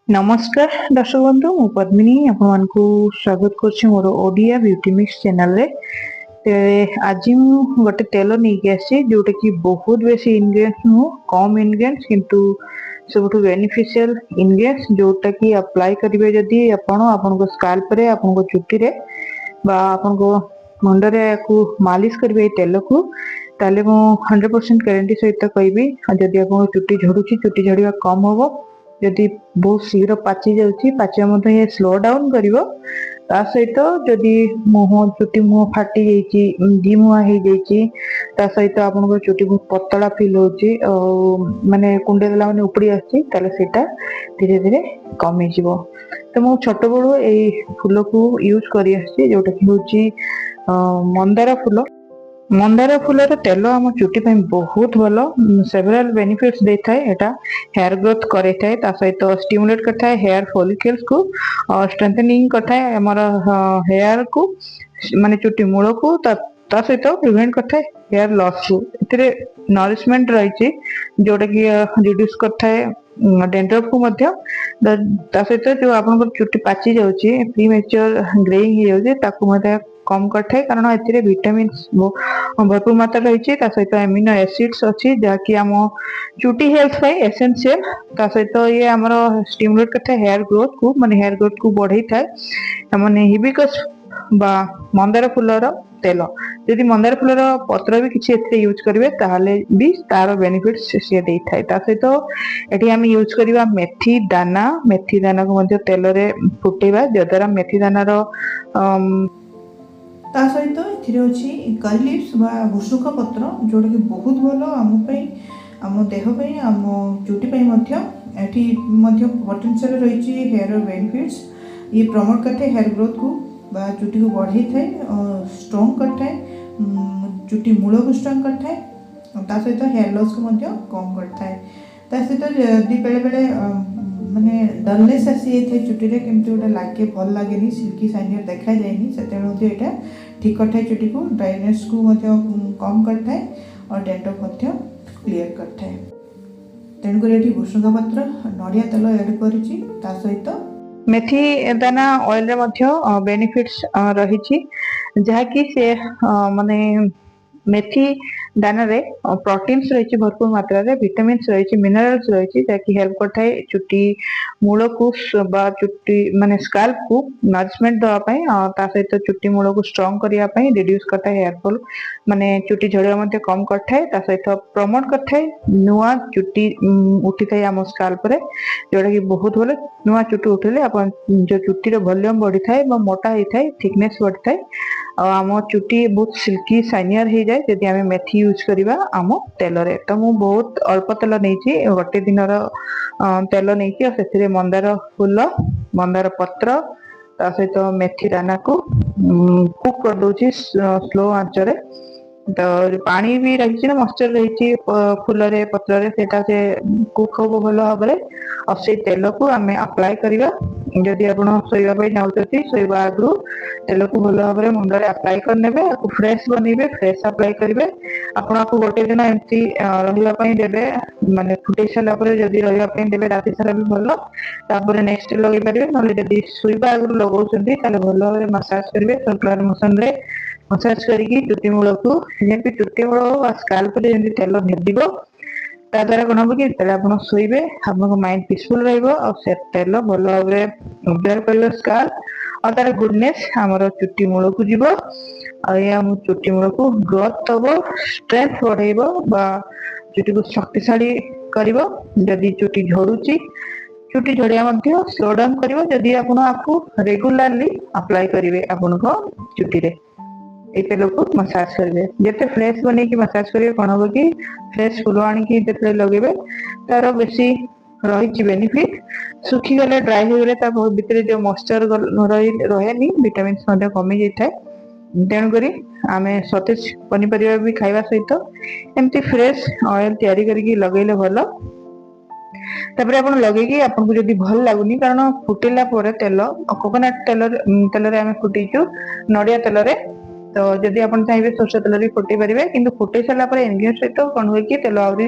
नमस्कार दर्शक बंधु मु पद्मिनी आपण स्वागत करछि मोर ओडिया ब्यूटी मिक्स चैनल रे। आज मु गोटे तेल नहीं आसी जोटा कि बहुत बेसी इनग्रेडिएंट्स नु कम इनग्रेडिएंट्स किंतु सबुठ बेनिफिशियल इनग्रेडिएंट्स जोटा कि अप्लाई करिवे जदी आपण स्काल्प रे आपण चुट्टी रे बा आपण मुंडरे को मालिश करिवे तेल को ताले मु 100% गारंटी सहित कहबी जदी आपण चुट्टी झड़ुची चुट्टी झड़िया कम होबो जदि बहुत शीघ्र पाची जाउची पाचिया ये स्लो डाउन करिवो ता सहित जदि मुह चुटी मुह फाटी जाइची दी मुहा हो जाइची ता सहित आपन चुटी बहुत पतला फील होची माने कुंडे देला माने उपड़ी आसी ताले सेटा धीरे धीरे कमी जीवो। तो मु छोट बड़ो ए फूल को यूज करी आसी जोटा कि होची मंदार फूल। मंदार फूलर तेल आम चुटी बहुत भल सेवराल बेनिफिट्स दे थाए। एटा हेयर ग्रोथ करे थाए ता सहित स्टिमुलेट करता है हेयर फॉलिकल्स को और स्ट्रेंथनिंग करता है हमर हेयर को माने चुटी मूल को ता सहित प्रिवेंट करता है हेयर लॉस को। एथिरे नरिशमेंट रही जोटा कि रिड्यूस करता है डेंड्रफ को मध्य ता सहित जो आपन चुटी पाची जाउची प्रीमेच्योर ग्रेइंग हो जाउची ताकू मध्य कम करता है कारण ए विटामिन भरपूर मात्रा रही सहित एमिनो एसिड्स अच्छी जहाँकि आम चुटी हेल्थ एसेंशियल ता सहित ये आमर स्टिमुलेट करता है हेयर ग्रोथ को माने हेयर ग्रोथ को बढ़ई थाए माने हिबिस्कस बा मंदार फूलर तेल जदि मंदार फूलर पत्र भी किसी यूज करेंगे ताहले भी तार बेनिफिट्स सी दे थाए। ता सहित एटी आम यूज करवा मेथी दाना को मध्य तेल रे फुटेबा जद्वारा मेथी दानार ता सहित अच्छी करी लिव्स बा भुसुंग पत्र जोटा कि बहुत भल आम देह आम चुटी पोटेंशियल रही हेयर बेनिफिट्स ये प्रमोट करते हेयर ग्रोथ को बा चुटी को बढ़ई थाए स्ट्रॉन्ग करता है चुटी मूल को स्ट्रॉन्ग करता है ता सहित हेयर लॉस को कम करता है। ता सहित यदि बेले बेले माने डलनेस आसी जाए चुटी रे केमती गोटे लागे भल लगे सिल्की शाइनियर देखा जाए से यहाँ ठीक करता है चुटी को ड्राइनेस को कम करता है और डेंड्रफ क्लियर करता है। तेणुक ये भुसुंग पत्र नड़िया तेल एड कर सहित मेथी दाना ऑयल रे बेनिफिट्स रही जहाँकि से माने मेथी दाना रे प्रोटीन्स रही भरपूर मात्रा रे विटामिन्स रही मिनरल्स रही जहाँकि हेल्प करता है चुटी मूल को बा चुटी माने स्काल्प को नरिशमेंट देवाई ता सहित चुटी मूल को स्ट्रॉन्ग करने रिड्यूस करता है हेयर फॉल माने चुटी झड़िया कम करता है ता सहित प्रमोट करता है नुआ चुटी उठी थाए आम स्काल्प रे जोटा कि बहुत भले नुआ चुटी उठिले अपन जो चुटी रो वॉल्यूम बढ़ी थाए मोटा होता है थिकनेस बढ़ी थाए आम चुटी बहुत सिल्की शाइनियर हो जाए जदि आम मेथी यूज करवा आम तेल रे। तो मु बहुत अल्प तेल नहीं गोटे दिन तेल नहीं से मंदार फूल मंदार पत्र ता सहित मेथी दाना को कुक कर दूची स्लो आंच रे तो पानी भी रही मॉइस्चर रही फूल रे पत्र रे सेटा से कुक हम भल भाव और से तेल को आम अप्लाई करवा जदि आप शोवाई चाहते शोवा आगु तेल को भल भाव मुंडे अप्लाई करने फ्रेश बनइबे फ्रेश अप्लाई करेंगे आपको गोटे दिन एमती रही देवे माने फुटे सारापर जदि रही देवे राति सारा भी भल नेक्स्ट लगे पारे ना जदि शोवा आगु लगाउछंती ताले भल भाव मसाज करेंगे सर्कुलर मोशन रे मसाज करके चुटी मूल को जमी चुटी मूल स्काल्प जमी तेल भेद ता द्वारा कौन हम कि आप शोबे आप माइंड पीसफुल रहा तेल भल भाव अब्जर्व कर स्काल्प और तार गुडनेस आमर चुटी मूल को जीव आम चुटी मूल को ग्रोथ हम स्ट्रेंथ बढ़ेब बा चुटी को शक्तिशाली कर जदि चुटी झड़ुची चुटी झड़िया स्लो डाउन कर जदि आपको रेगुलारली अप्लाई करेंगे आपण चुटी रे ये तेल को मसाज करेंगे जिते फ्रेश बन मसाज करेंगे कौन हम कि फ्रेश फूल आनिकी लगे तार बेसी रही बेनिफिट सुखी गले ड्राई हो गले भितर जो मॉइस्चर रहे विटामिन्स कमी जाए तेणुक आम सतेज पनीपरिया भी खावा सहित एमती फ्रेश ऑयल तैयारी करके लगेले भल तापर आप लगे आपको जब भल लगुनि कारण फुटेला तेल कोकोनट तेल आम फुटेचु नड़िया तेल तो जदि आप चाहिए सोरष तेल भी फुटे पारे कि फुटे सारापर इंग्रेडिएंट्स सहित कौन हुए कि तेल आहरी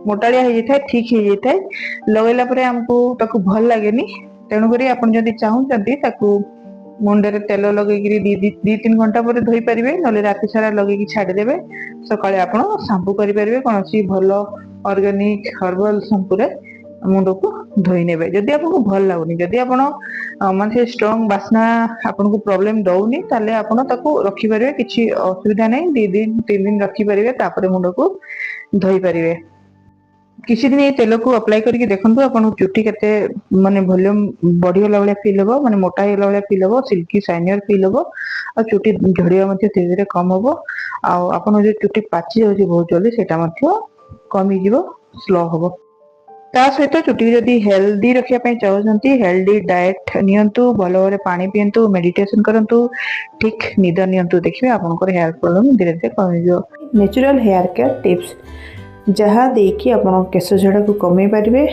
मोटालिया हो जाए ठीक हो जाए लगेला परे हमको ताकू भल लगे तेणुक आप चाहूँगी मुंडे तेल लगे दी 3 घंटा पर धोई पारे ना राति सारा लगे छाड़देवे सकाଳେ आप शांपू करेंगे कौन सी भल ऑर्गेनिक हर्बल शांपू मुंड को धोई ने जदि आपको भल लगुनि जदि आप मानते स्ट्रंग बास्ना आपन को प्रॉब्लम दौनी ताले आपण ताको रखी पारे किछि असुविधा नहीं 2 दिन 3 दिन रखी पारे तापर मुंड को धोई पारे किसी दिन ये तेल को अप्लाई करके देखंतु आपन चुट्टी केते माने वॉल्यूम बढ़िया वाला फील हो माने मोटा होला वाला फील हो सिल्की शाइनियर फील हो आ चुट्टी झड़िया मध्ये धीरे धीरे कम हो आ आपन जो चुट्टी पाची जाउची बहुत जल्दी सेटा मध्ये कमी जीवो स्लो हो ता सहित चुट्टी जदि हेल्दी रखिया पई चाहउछंती हेल्दी डाइट नियंतु भलो भाबरे पानी पियंतु मेडिटेशन करंतु ठीक निद नियंतु देखिबे आपनकर हेयर प्रॉब्लम धीरे धीरे कमी जो नेचुरल हेयर केयर टिप्स जहाँ देखिए आपण केश झड़ा को कमे पारे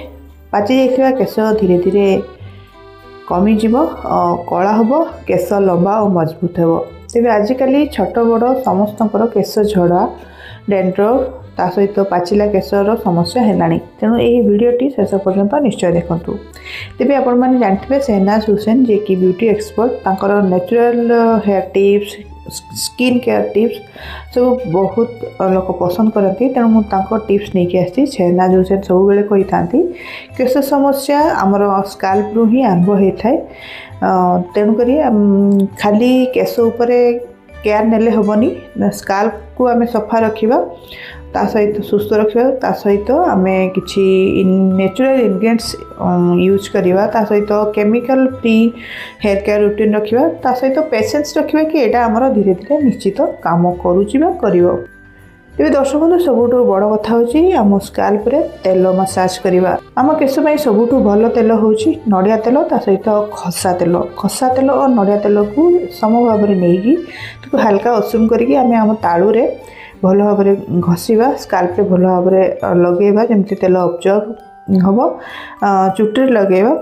पाची जाइथिबा केश धीरे धीरे कमी जीव कला हम केश लंबा और मजबूत हो तेज आजिकल छोट बड़ समस्त केश झड़ा डेंड्रफ ता सहित पाचिला केशर समस्या है तेणु यही भिडटी शेष पर्यंत निश्चय देखूँ तेज आपण मैंने जानते शहनाज हुसैन जे कि ब्यूटी एक्सपर्ट तांकर natural hair tips skin care tips सब बहुत लोक पसंद करती तेणु मुझे टिप्स नहीं आसी शहनाज हुसैन सब बेले कही था केश समस्या आमर स्काल्प रु ही आरंभ होता है तेणुक खाली केश उपर केयर नेले हेनी स्काल्प को आम सफा रखा ता सहित सुस्थ रखा ता सहित आम कि नेचुरल इनग्रेडिएंट्स यूज करवा ता सहित chemical free hair care routine रखा ता सहित पेशेंस रखा कि यहाँ आमर धीरे धीरे निश्चित काम करुँच तेज दर्शक बंधु सबुठ बड़ कथा हूँ आम स्काल्प रे तेल मसाज करवा आम केश सबुठ भल तेल हूँ नड़िया तेल ता सहित खसा तेल और नड़िया तेल को सम भाव में नहीं हाल्का उषुम करके आम तालू रे भल भाव में घषा स्काल्प रे भल भाव में लगेगा जमी तेल अब्जर्व हम चुटी लगेगा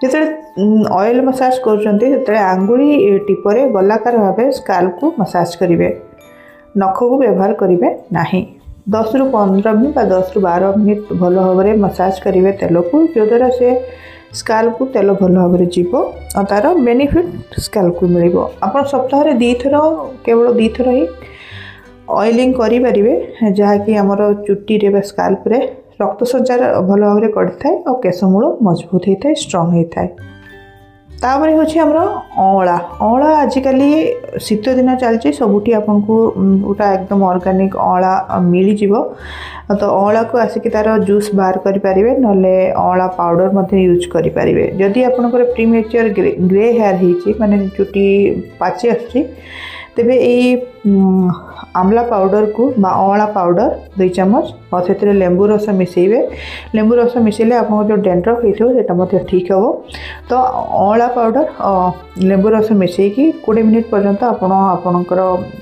जो ऑयल मसाज कर आंगुली टिपरे गलाकार भाव स्काल्प को मसाज करेंगे नख को व्यवहार करेंगे ना 10 रु 15 मिनट 10 रु 12 मिनट भल भाव में मसाज करेंगे तेल को जो द्वारा से स्काल्प को तेल भल भाव में जीव और तार बेनिफिट स्काल्प को मिल आप सप्ताह 2 थर केवल 2 थर ही ऑयलिंग करें जहाँकि आमर चुट्टी रे स्काल्प रे रक्त संचार भल भाव में करता है और केशमूल मजबूत होता है स्ट्रंग होता है तापर हूँ आमर अँला अँला आजिकल शीत दिन चलती सबुठी आपन को गोटा एकदम ऑर्गेनिक अँला मिल जीवो तो अँला को आसिक तार जूस बाहर करें ना अँला पाउडर यूज करें जदि आपंकर प्रीमेच्योर ग्रे हेयर होती माने चुटी पाची आसुची तेबे ये आमला पाउडर को अँला पाउडर 2 चम्मच और से लेंबू रस मिसेबे लेंबू रस मिसेले आप जो डेंड्रफ होता ठीक हे तो अँला पाउडर लेंबू रस मिसेकी 20 मिनट पर्यंत आपणकर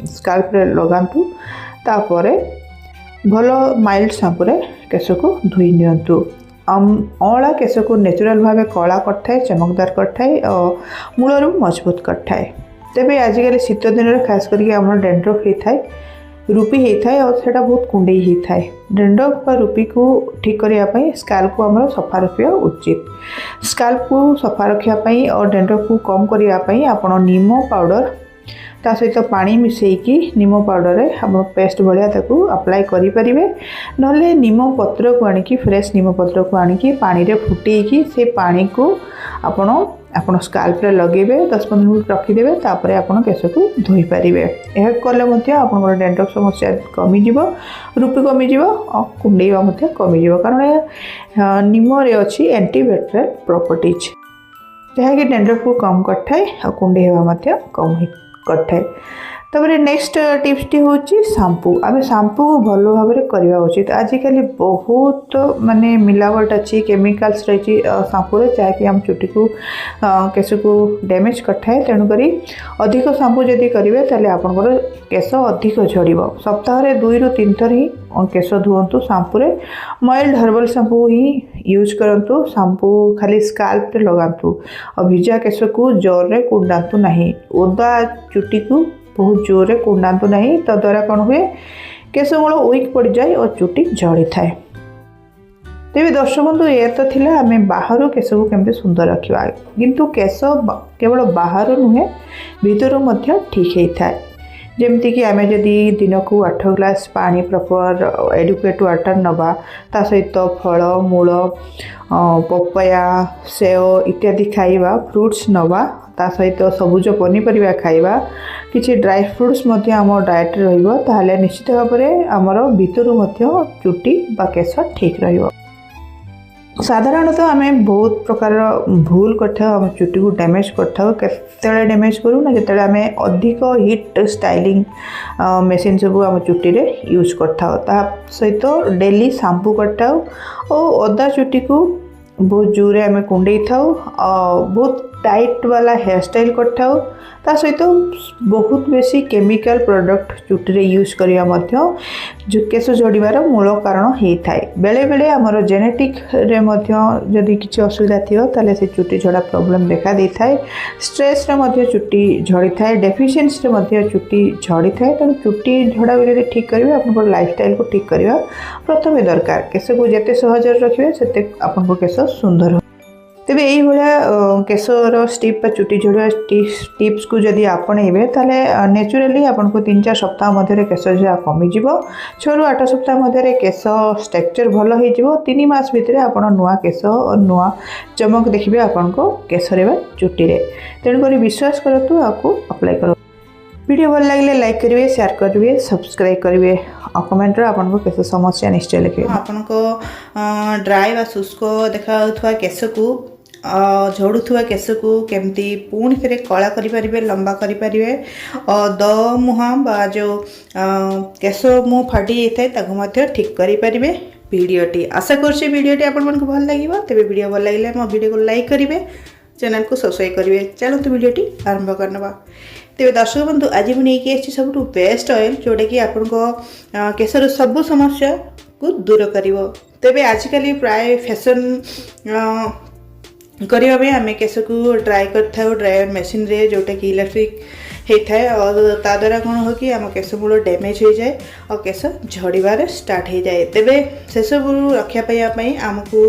स्काल्प रे लगातु तापर भल माइल्ड शैम्पू रे केश को धोई नियंतु अँला केश को नेचुरल भाव कला करता है चमकदार करता है और मूलरू मजबूत करता है तेबे आजिकल शीत दिन में खास करके आम डेंड्रफ होता है रूपी होता है और सेटा बहुत कुंडई होता है डेंड्रफ और रूपी को ठीक करने स्काल्प को आम सफा रखा उचित स्काल्प को सफा रखापी और डेंड्रफ को कम करने आप नीम पाउडर ता सहित पानी मिसेकी नीम पाउडर रे हम पेस्ट भाया अप्लाई करें ना नीम पत्र को आनिकी फ्रेश नीम पत्र को आनिकी पानी रे फुटेकी से पानी को आपण स्काल्प रे लगेबे 10-15 मिनट रखिदेवे तापर आपण केश को धोई पारिबे यह कले मध्य आपनकर डेंड्रफ समस्या कमी जीवो रूपी कमी जीवो और कुंडेइबा मध्य कमी जीवो कारण नीम रे अछि एंटीबैक्टीरियल प्रॉपर्टीज जहाँकि डेंड्रफ को कम करथाय और कुंडेइबा मध्य कम करथाय तबरे नेक्स्ट टिप्स टी होची शैम्पू आम शैम्पू को भल भाव में करवा उचित आजिकल बहुत माने मिलावट अच्छी केमिकल्स रही शैम्पू रे जहाँकि आम चुटी को केश को डैमेज करता तेणुक अधिक शैम्पू जदि करेंगे ताले आपनकर केश अधिक झड़ सप्ताह 2 रु 3 थर ही केश धुवंतु शैम्पू रे माइल्ड हर्बल शैम्पू ही यूज करंतु शैम्पू खाली स्काल्प रे लगातु और भिजा केश को जोर रे कुंडातु नहीं ओदा चुटी को बहुत जोर कुंडातु नहीं तो द्वारा कौन हुए केशमूल वीक पड़ जाए और चुटी झड़ी थाए। तेज दर्शक बंधु ये तो थिला आमे बाहर केश को केमती सुंदर रखा किंतु केश केवल बाहर नुहे भीतर मध्य ठीक होता है। जमती कि आमे जदि दिन को 8 ग्लास पानी प्रॉपर एडुकेट वाटर नबा ता सहित फल मूल पपाया सेव इत्यादि खाइबा फ्रूट्स नबा ता सहित सबुज पनीपरिया खाइबा किछि ड्राई फ्रूट्स मध्य आम डाएट रहिबो ताहाले निश्चित भाव में आमर भीतर मध्य चुटी बा केश ठीक रहिबो। साधारणतः आम बहुत प्रकार भूल कर चुटी को डैमेज कर डैमेज करूँ ना जो आम अधिक हिट स्टाइलिंग मेसीन सब आम चुटी रे यूज कर सहित डेली शैम्पू कर अदा चुटी को बहुत जोरे आम कुंडे था बहुत टाइट वाला हेयर स्टाइल कर सहित बहुत बेसी केमिकल प्रोडक्ट चुटी रे यूज करिया जो केश झड़ीबार मूल कारण होता है। बेले बेले आमर जेनेटिक रे जदि किसी असुविधा थी ताले से चुटी झड़ा प्रॉब्लम देखा दे थाए। स्ट्रेस रे मध्य चुटी झड़ी थाए डेफिशिएंसी रे मध्य चुटी झड़ी थाए। तेणु चुटी झड़ा बेले ठीक करेंगे आपन लाइफस्टाइल को ठीक करवा प्रथम दरकार। केश को जिते सहज रखिए से आपन केश सुंदर। तेबे यही भाया केशर स्टिप चुटी झड़िया टिप्स को जदि आपणेबे ताले नेचुराली आपको 3-4 सप्ताह मध्य केश झड़ा कमिज 6 ରୁ 8 सप्ताह मध्य केश स्ट्रक्चर भल हो 3 मास भितर आप नुआ केश और नुआ चमक देखिए आपण केशरे बा चुटी रे। तेणुक विश्वास करतु आपको अप्लाई करो। वीडियो भल लगे लाइक करेंगे शेयर करेंगे सब्सक्राइब करेंगे और कमेंट रे आपन को केश समस्या निश्चय लिखे। आपन को ड्राई व शुष्क देखा केश को झड़ुवा केश को केमती पुणी थे कला करें लंबा करें और द मुहाँ बा जो केश मुँह फाटी जाए ताकू ठीक करें। वीडियोटी आशा करछी वीडियोटी आपण मन को भल लगे तेरे वीडियो भल लगे मो वीडियो को लाइक करेंगे चैनल को सब्सक्राइब करेंगे। चलते वीडियोटी आरंभ करनवा। तेज दर्शक बंधु आज मुझे आसी सब बेस्ट ऑयल जोटा कि आपण केशर सब समस्या को दूर कर। तेज आजिकल प्राय फैशन करने आम केश को ड्राई कर ड्रायर मशीन रे जोटा कि इलेक्ट्रिक होता है और ता द्वारा कौन हो कि आम केश मूल डैमेज हो जाए और केश झड़बार स्टार्ट हो जाए। तेबे से सब रखापी आमको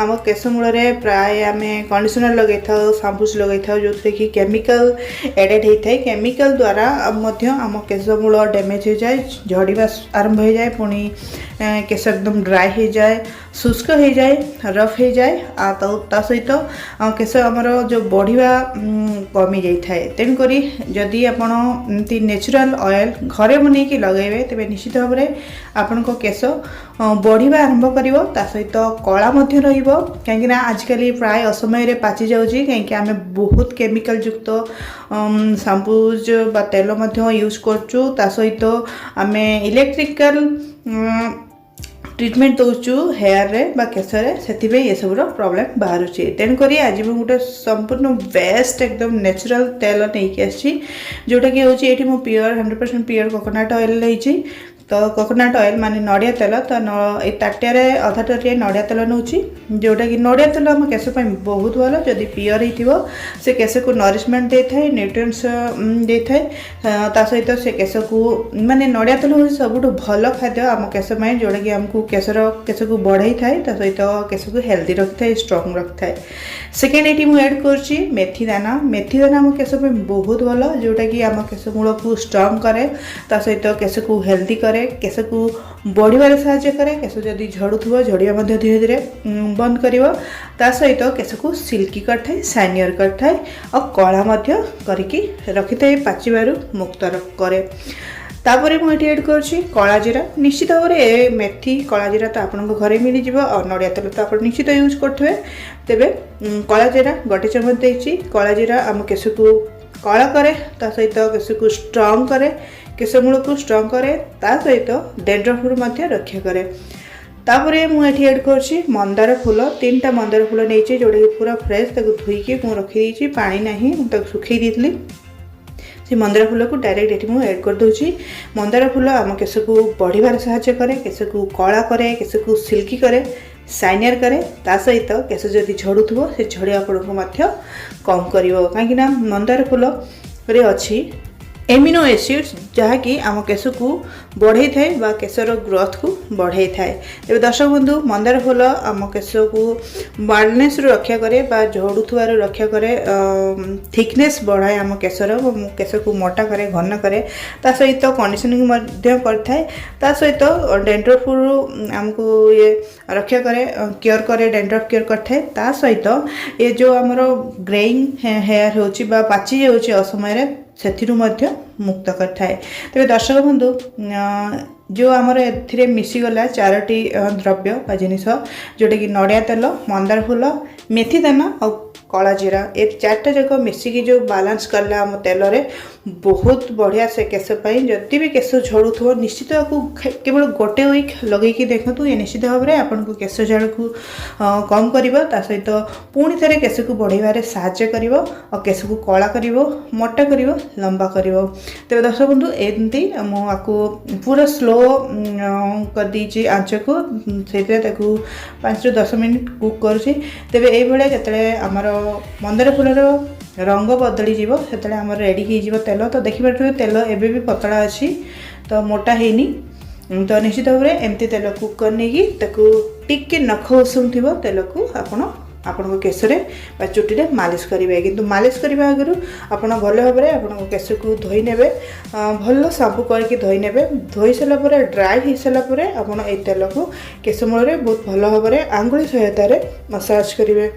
आम केश मूल प्राय आम कंडीशनर लगे था शैम्पूस लगे था जो कि केमिकल एडेड होता है। केमिकल द्वारा आम केश मूल डैमेज हो जाए झड़वा आरंभ हो जाए पुणी केश एकदम ड्राई हो जाए शुष्क हो जाए रफ हो जाए ता सहित केश आमर जो बढ़िया कमी जाए। तेणुक जदि आपण एमती नेचुरल ऑयल घरे बनैकी लगेबे तेबे निश्चित भाव में आपण केश बढ़िया आरंभ कर सहित कला रहिबो कहीं आजिकल प्राय असमय रे पाची जाउची कहीं आम बहुत केमिकल युक्त शैम्पूज बा तेल यूज करचु ता सहित आम इलेक्ट्रिकल ट्रीटमेंट दौचु हेयर रे बा केश से ये सब प्रॉब्लम बाहर। तेणुक आज मुझे गोटे संपूर्ण बेस्ट एकदम नेचुरल तेल नहीं आसी जोटा कि हूँ ये प्योर 100% प्योर कोकोनट ऑयल नहीं तो कोकोनट ऑयल माने नड़िया तेल तो ताटिया अधा ताटिया नड़िया तेल नौ जोटा कि नड़िया तेल आम केश बहुत भल जदि प्योर हो से केश को नरिशमेंट दे थाए न्यूट्रिएंट्स दे थाए सहित से केश को माने नड़िया तेल हूँ सब भल खाद्य आम केश जोटा कि आमको केश को बढ़ाई थाए सहित केश को हेल्दी रखी था स्ट्रॉन्ग रखी था। सेकेंड ये मुझे एड कर मेथी दाना आम केश बहुत भल जोटा कि आम केश मूल को स्ट्रॉन्ग करे सहित केश को हेल्दी करे केश को बढ़िबार साहाय्य करे केश जदि झड़ुथुव झड़िया धीरे धीरे बंद कर सहित केश को सिल्की करथाए शाइनियर करथाए और कला करके रखी था पाचिबारु मुक्त करे। तापर मुझे एड कर कला जीरा निश्चित भाव में मेथी कला जीरा तो आप घरे मिल जाव और नड़िया तेल तो आप निश्चित यूज करेंगे। तेरे कला जीरा गोटे चम्मच देती कला जीरा आम केश को कला करे सहित केश को स्ट्रॉन्ग करे केश मूल को स्ट्रॉन्ग करे सहित डेंड्रफ रक्षा करे। तापर मुझे एड कर मंदार फूल 3टा मंदार फूल नहीं जोटा कि पूरा फ्रेश धोईकी मुझे रखी पानी ना सुखई दी से मंदार फूल को डायरेक्ट ये मुझे एड कर दूसरी। मंदार फूल आम केश को बढ़िबार साहाय्य करे केश को कला करे केश को सिल्की करे शाइनियर करे सहित केश जदि झड़ुथुव से झड़िया आपको कम कर कहीं मंदार फूल रे अच्छी एमिनो एसिड्स जहाँकि आम केश को बढ़ई थाए बा केशर ग्रोथ को बढ़ई थाए। तेज दर्शक बंधु मंदार फूल आम केश को बार्डनेस रक्षा करे बा झड़ुथुआर रक्षा करे, थिकनेस बढ़ाए आम केशर केश को मोटा करे घन करे, ता सहित कंडीशनिंग करथाए, ता सहित डेंड्रफ आमको ये रक्षा करे केयर करे, डेंड्रफ केयर करथाए, ता सहित ये जो आमर ग्रेइंग हेयर होची बा पाची जाउची असमय से मुक्त करथाए। तेज दर्शक बंधु जो आमर ए मिसीगला चारोटी द्रव्य बा जिनिस जोटा कि नड़िया तेल, मंदार फूल, मेथी दाना और कला जीरा, ए चार्टा जाक मिसिकी जो बालांस कला आम तेल रे बहुत बढ़िया से केश जदि भी केश झड़ू निश्चित आपको केवल गोटे वीक लगे देखूँ, ये निश्चित भाव में आपको केश झाड़ को कम कर सहित पुणी थे केश को बढ़ाइबार साहाय्य कर और केश को कला कर मोटा कर लंबा कर। तेज दर्शक बंधु एमती मुझे पूरा स्लो कर दीची आंच को से 5 ରୁ 10 मिनट कुक करुँची। तेज ये जिते आमर मंदार फूलर रंग बदली जीव से आम रेडी हो तेल, तो देखिए तेल एबे भी पतला अच्छी तो मोटा हैनी, तो निश्चित भाव में एमती तेल कुक करने की टिके नख उषुम थी तेल को आपण केशरे बा चुटी रे मालिश करेंगे। किंतु मालिश करने आगु आपड़ भल भाव में आप केश को धोई ने भल साबु करके धोई ने, धोई सारापर ड्राए हो सारापर आप तेल को केश मूल बहुत भल भाव में आंगुली सहायतार मसाज करेंगे।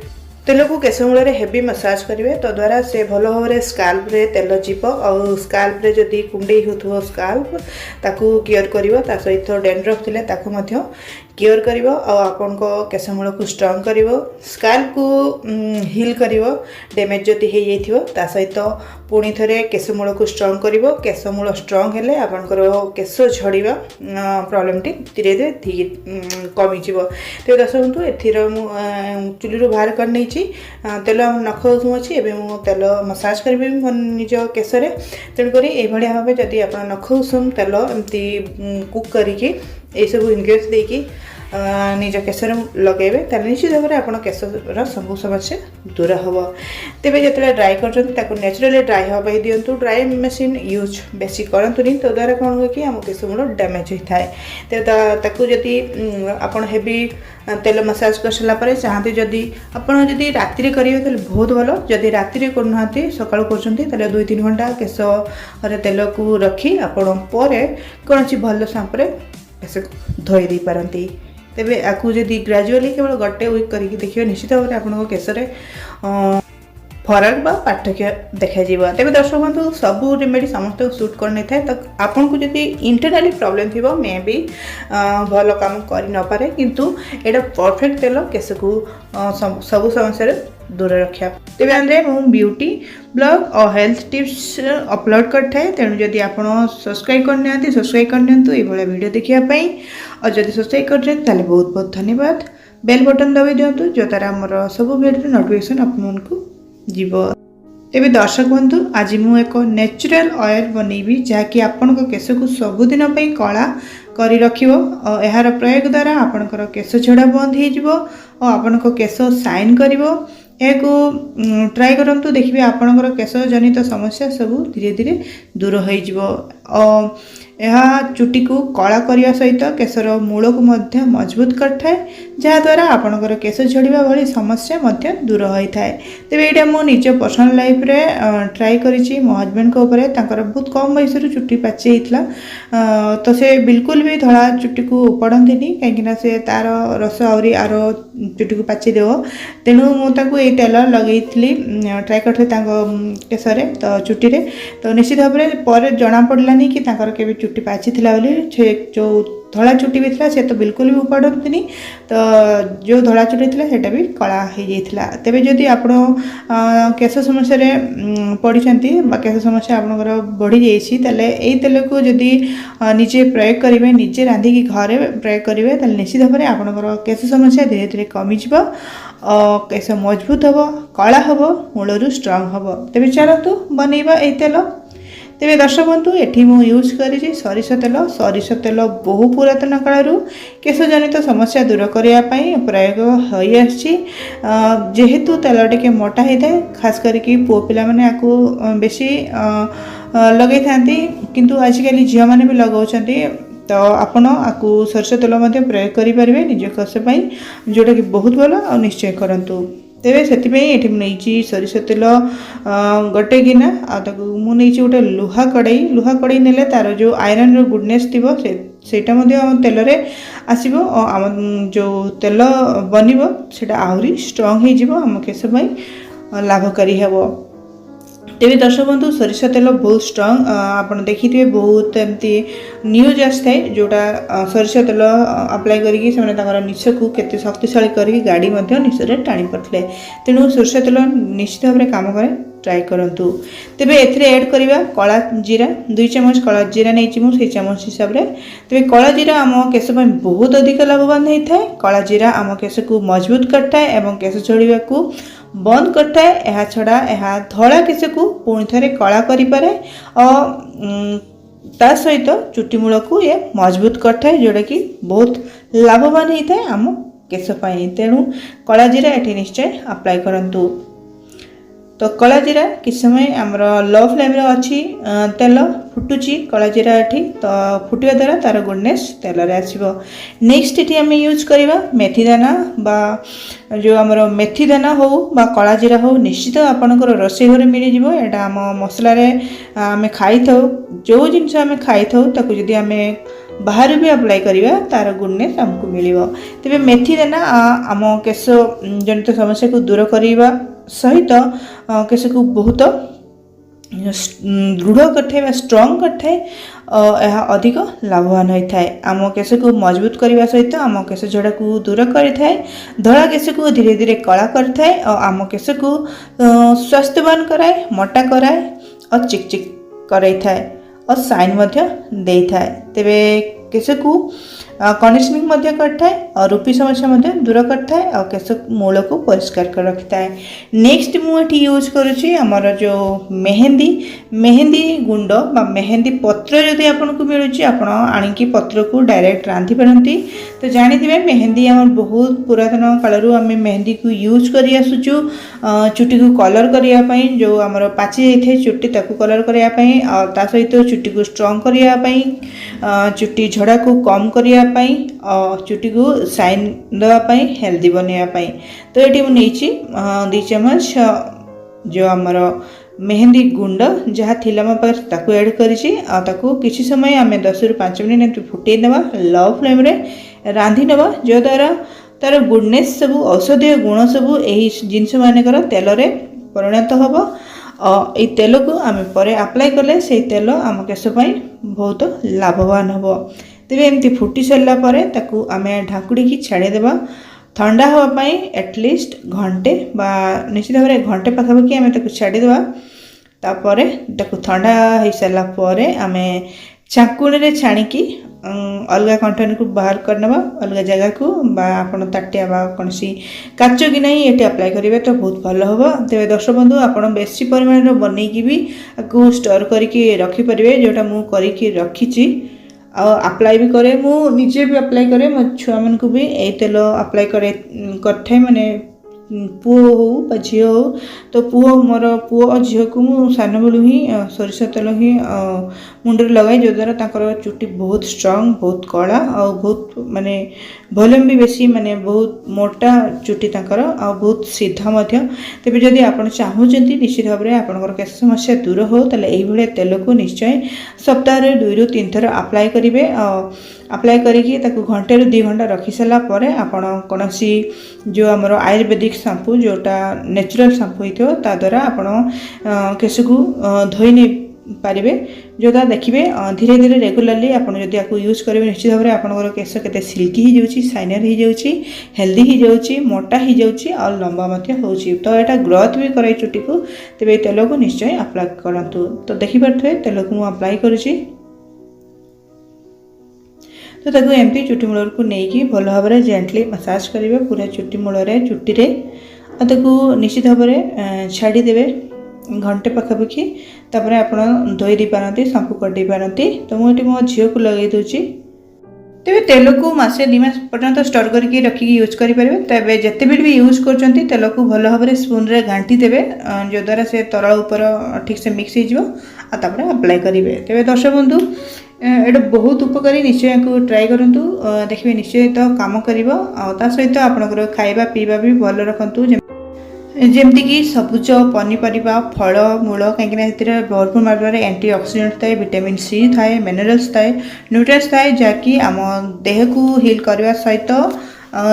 तेल को केश मूल हेवी मसाज करेंगे तो द्वारा से भल भाव में स्काल्प रे तेल जीव और स्काल्प रे जदि कुंडई हो स्काल्प ताकू केयर कर, सहित डेंड्रफ थिले ताकू मध्य केयर कर आपन को केश मूल को स्ट्रंग कर, स्काल्प को हिल कर डैमेज जदि हो जाइथिबो, ता सहित पुणी थे केश मूल को स्ट्रंग कर, केश मूल स्ट्रंग हेले आपनकर केश झड़िबा प्रॉब्लम टी धीरे धीरे कमी जीव। तो दर्शक बंधु एथिर चुली बाहर कर नहीं तेल नख उषुम अच्छी, एवं मु तेल मसाज करी मो निज केश तेणुक ये भाव में जदि आप नख उषुम तेल एमती कुक करके सब इनग्रेडिएंट्स देकी निज केश लगेबे ताले निश्चित भाव में आप केशर सब समस्या दूर हम। तेज जो ड्राई कर नेचुरली ड्राई हाँपाई दिंतु, ड्राई मेसीन यूज बेसी करतुनी, तो द्वारा कौन हो कि आम केश मूल डैमेज होता है। तो जदि आप हेवी तेल मसाज कर सारापर चाहते जदि आपड़ जदि राति करेंगे तो बहुत भल, जदि राति करना सका कर 2-3 घंटा केश तेल को रखी आपण कौन भल सांपे केश धोई दे पारती। तेबे आपको जदि ग्रेजुअली केवल गोटे वीक करके देखिए निश्चित भाव में आपको केशरे फरक बा पार्थक्य देखा। तेज दर्शक बंधु सबू रेमेडी समस्त सुट कर नहीं था, तो आपन को जदि इंटरनली प्रॉब्लम थी मे भी भल काम कर न पारे, किंतु एटा परफेक्ट तेल केश को सबू समस्या दूर रखा। तेज आंध्रे मु ब्यूटी ब्लॉग और हेल्थ टिप्स अपलोड करते, तेणु जदि आप सब्सक्राइब करना सब्सक्राइब करनी ये वीडियो देखापी, और जदि सब्सक्राइब कर बहुत बहुत धन्यवाद। बेल बटन दबाई दिंतु जो द्वारा आमर सब वीडियो नोटिफिकेशन आपको जीव। तेज दर्शक बंधु आज मु एक नेचुरल ऑयल बनैबी जहाँकि आपण केश को सबुदिन कला कर रखिबो, और यार प्रयोग द्वारा आपणकर केश झड़ा बंद हो और आपण केश साइन करिवो। एक ट्राई करंतु देखिए आपणकर केश जनित समस्या सब धीरे धीरे दूर हो। यह चुटी को कला करने सहित केशर मूल को मजबूत करए, जहाद्वारा आपणकर केश झड़िया भली समस्या दूर होता है। तेज यहाँ मो निज पर्सनल लाइफ रे ट्राई करी मो हजबैंड को ऊपर बहुत कम बयस चुटी पाची होता, तो से बिल्कुल भी धड़ा चुटी को उपड़ती कहीं से तार रस आहरी आर चुटी को पाची देव, तेणु मुझे तेल लगे ट्राई करते केश तो चुटी रे, तो निश्चित भाव में जना पड़ानी कि के चुटी पाची जो धड़ा चुटी भी था से तो बिल्कुल भी उपाड़ती, तो जो धड़ा चुटी थी सेटा भी कला हो जाता। तेज जदि आप केश समस्या पड़ी केश समस्या आपंकर बढ़ी जाइए, यही तेल को जदि निजे प्रयोग करेंगे, निजे रांधिकी घरे प्रयोग करेंगे, तो निश्चित भाव में आपंकर केश समस्या धीरे धीरे कमिज, केश मजबूत हम, कला हम, मूलरू स्ट्रंग हम। तेज चलतु बनैबा ये तेल। तेज दर्शक बंधु एठी मु यूज करी सरिष तेल बहु पुरातन कालू केश जनित समस्या दूर करने प्रयोग हो जेहेतु तेल टे मोटा होता है, खास करके पुओ पिला माने आपको बेसी लगे था किंतु आजिकल झील मैंने भी लगाउछंती तो आपण आपको सरष तेल प्रयोग करेंगे निज केश जोटा कि बहुत भल आ निश्चय करूँ तेरे से नहीं सरिष तेल गोटे गिना मुझे गोटे लुहा कड़े ने तार जो आयरन गुडनेस थी सेटा तेल आसब आम जो तेल बन से आहरी स्ट्रंग होम केश लाभकारी हे तेरे दर्शक बंधु सरिष तेल बहुत स्ट्रंग आपड़ देखिए बहुत एमती न्यूज आए जोटा सरिष तेल अप्लाई करके निश को केते शक्तिशाली करके गाड़ी निशे टाणी पड़ते तेणु सरिष तेल निश्चित भाव में काम करे ट्राए करूँ तेरे एड करवा कला जीरा 2 चम्मच कला जीरा नहीं मुझे चम्मच हिसाब से तेरे कला जीरा आम केश बहुत अधिक लाभवान होता है कला जीरा आम केश को मजबूत करता है और केश झड़वा को बंद करता है यह छड़ा यह धला केश को पुणी थे कला करे और ता सहित चुटी मूल को ये मजबूत करता है जोटा कि बहुत लाभवान होता है आम केश तेणु कला जीरा ये निश्चय अप्लाई करूँ तो कला जीरा किस समय आमर लो फ्लेम अच्छी तेल फुटुची कला जीरा ये तो फुटा द्वारा तार गुडनेस तेल आसो नेक्स्ट ये आम यूज करवा मेथी दाना बा जो आमर मेथी दाना हो बा कला जीरा हो निश्चित आपंकर रोषे घर मिल जाए आम मसलार आम खाई था जो जिनस आम खाई था जदि आम बाहर भी अप्लाई करवा तार गुडनेस आमको मिल तेरे मेथी दाना आम केश जनित समस्या को दूर करने सहित केश को बहुत दृढ़ करते स्ट्रंग करते यह अधिक लाभवान होता है आम केश को मजबूत करने सहित आम केश झड़ा को दूर करता है धड़ा केश को धीरे धीरे कला करता है और आम केश को स्वास्थ्यवान कराए मोटा कराए और चिकचिक कराई था और साइन दे था तेरे केश को कंडीशनिंग करता है और रूपी समस्या दूर करता है और केश मूल को परिष्कार कर रखता है नेक्स्ट मुझे यूज करुच्ची आमर जो मेहंदी गुंड बा मेहंदी पत्र जदि आपको मिलूँ आप आणिकी पत्र को डायरेक्ट रांधि पारती तो जानते मेहंदी आम बहुत पुरातन कालू आम मेहंदी को यूज कर आसुचु चुटी को कलर करने जो आमर पाची जाए चुटी ताकू कलर करने और ता सहित चुटी को स्ट्रंग करने चुटी झड़ा को कम करने चुटी को साइन देवाई हेल्दी बनवाई तो ये मुझे 2 चम्मच जो आमर मेहंदी गुंड जहाँ थी मो पाक एड करूँ किसी समय आम 10 ରୁ 5 मिनट फुटे देवा लो फ्लेम रांधि नवा जो द्वारा तार गुडनेस सब औषधीय गुण सब यही जिनस मानकर तेल परिणत हम ये तेल को आम पर अप्लाई कले से तेल आम केश बहुत लाभवान हम तेरे एमती फुटी सारा पर आम ढाकुड़ी छाड़ीदेवा ठंडा हाँपाई एटलिस्ट घंटे बा निश्चित भाव में घंटे पाखापाखि आम छाड़ीदेवा तापर ठंडा हो सारापर आम चाकुणी छाणिकी अलग कंटेनर को बाहर करने अलग जगह को आप ताटिया कौन काच कि नहीं ये अप्लाई करेंगे तो बहुत भल हम तेरे दर्शक बंधु आप बेसी परिमाण बनईकी भी आपको स्टोर करके रखिपारे जोटा मुझे रखी अप्लाई भी करे मुझे भी अप्लाई करे मो छुआ मन को भी यही तेल अप्लाई करे माने पुओ हो बा झी हो तो पुओ मोर पुओ और झील को मुझे सान बेलू ही सरिष तेल ही मुंडे लगाए जो द्वारा ताकर चुटी बहुत स्ट्रंग बहुत कला और बहुत माने वॉल्यूम भी बेसी माने बहुत मोटा चुटी ताकर आ बहुत सीधा तेज जदि आप चाहते निश्चित भाव में आपंकर केश समस्या दूर हो ताले तेल को निश्चय सप्ताह 2 ରୁ 3 थर अप्लाई करेंगे अप्लाई करके घंटे ରୁ 2 घंटा रखी सारा पर आपण कौन जो आमर आयुर्वेदिक शैम्पू जोटा नेचुरल शैम्पू हो ता द्वारा आपण केश को धोई नहीं पारे जो देखिए धीरे धीरे रेगुलाली आपड़ जदि आपको यूज करेंगे निश्चित भाव में आपंकर केश के सिल्की हो साइनर हो हेल्दी हो मोटा हो और लंबा हो तो यहाँ ग्रोथ भी कराई चुटी को तेज तेल को निश्चय अप्लाई करूँ तो देखिपे तेल को मुझे अप्लाई करुँची तो ताकू एमती चुटी मूल को लेकिन भल भाव में जेंटली मसाज करेंगे पूरा चुटी मूल चुटी निश्चित भाव में छाड़ीदे घंटे पाखापाखि तापर आप धोई दे पारती शैम्पू कर दे पारती तो मुझे मो झील को लगे दूची तेबे तेल को मसे 2 मास पर्यंत स्टोर करके रखिकी यूज करेंगे। तेबे जितेबेले भी यूज कर तेल को भल भाव में स्पून रे घाटी देवे जो द्वारा से तरल ऊपर ठीक से मिक्स हो अप्लाई करेंगे। तेबे दर्शक बंधु एटा बहुत उपकारी, निश्चय को ट्राई करूँ, देखिए निश्चय तो काम कर सहित आपंकर खाଇବା पीवा भी भल रखु जमतीक सबुज पनीपरिया फल मूल कहीं भरपूर मात्रा में एंटी ऑक्सीडेंट थाए, विटामिन सी थाए, मिनरल्स थाए, न्यूट्रिएंट्स थाए जहाँकि आम देह को हिल करने सहित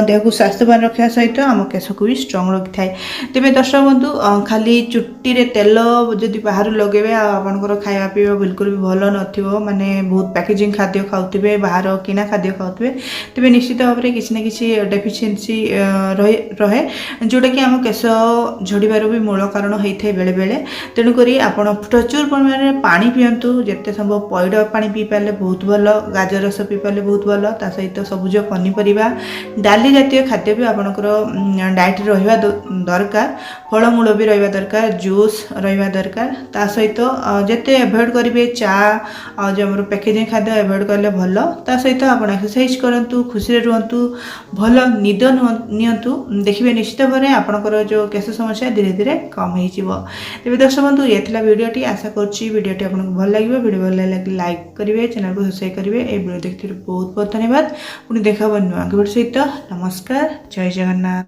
देह को स्वास्थ्यवान रखा सहित आम केश को भी स्ट्रंग रखी थाए। तेज दर्शक बंधु खाली चुट्टी रे तेल जदि बाहर लगे आपंकर खाଇବା पीवा बिल्कुल भी भल न माने बहुत पैकेजिंग खाद्य खाऊे, बाहर किना खाद्य खाऊे, तेज निश्चित भाव में किसी ना किसी डेफिशिएंसी रहे जोटा कि आम केश झड़बार भी मूल कारण होता है बेले बेले। तेणुक आप प्रचुर परिमाण में पानी पीतु, जिते संभव पैड पानी पी पारे बहुत भल, गाजर रस पी पारे बहुत भल, ता सहित सबुज पनीपरिया डाली जातीय खाद्य भी आपंकर डाएट रहा दरकार, फलमूल भी रहा दरकार, जूस रहा दरकार, ता सहित जिते एवॉइड करेंगे चा जो आम पैकेजिंग खाद्य एवॉइड कले भल, ता सहित आप एक्सरसाइज करूँ, खुशी रुहतु, भल निद नियंतु, देखिए निश्चित भाव में आपंकर जो केश समस्या धीरे धीरे कम हो। तेज दर्शक बंधु ये थिला वीडियोटी, आशा करुँची वीडियोटी आपको भल लगे, वीडियो भल लगे लाइक करेंगे, चैनल को सब्सक्राइब करेंगे। ये वीडियो देखते बहुत बहुत धन्यवाद। पुणी देखा नुआ वीडियो सहित। नमस्कार, जय जगन्नाथ।